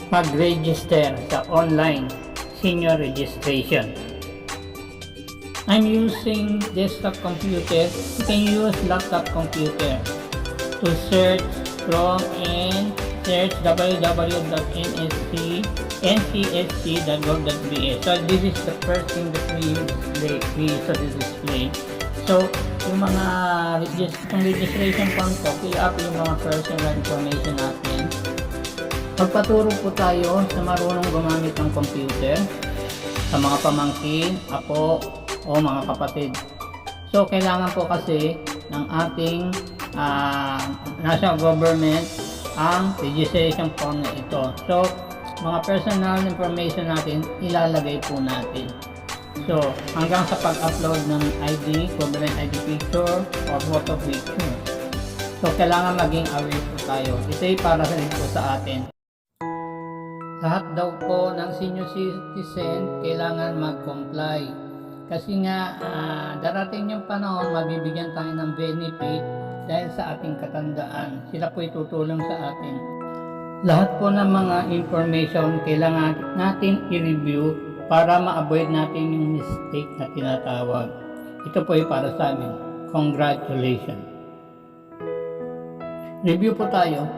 mag-register sa online senior registration. I'm using desktop computer. You can use laptop computer to search Chrome and search www.ncsc.gov.bs. So this is the first thing that we use to display. So yung mga registration form ko, fill up yung mga personal information natin. Magpaturo po tayo sa marunong gumamit ng computer, sa mga pamangkin, apo, o mga kapatid. So kailangan po kasi ng ating national government ang registration form na ito. So mga personal information natin ilalagay po natin. So hanggang sa pag-upload ng ID, government ID picture or photo picture. So kailangan maging aware po tayo. Ito ay para sa rin po sa atin. Lahat daw po ng senior citizen kailangan mag-comply. Kasi nga, darating yung panahon, mabibigyan tayo ng benefit dahil sa ating katandaan. Sila po itutulong sa atin. Lahat po ng mga information kailangan natin i-review para ma-avoid natin yung mistake na tinatawag. Ito po ay para sa amin. Congratulations! Review po tayo.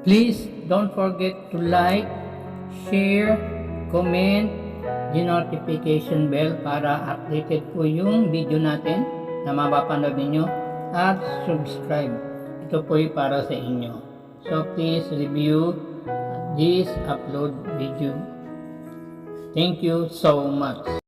Please don't forget to like, share, comment, yung notification bell para updated po yung video natin na mapapanood ninyo at subscribe. Ito po ay para sa inyo. So please review this upload video. Thank you so much.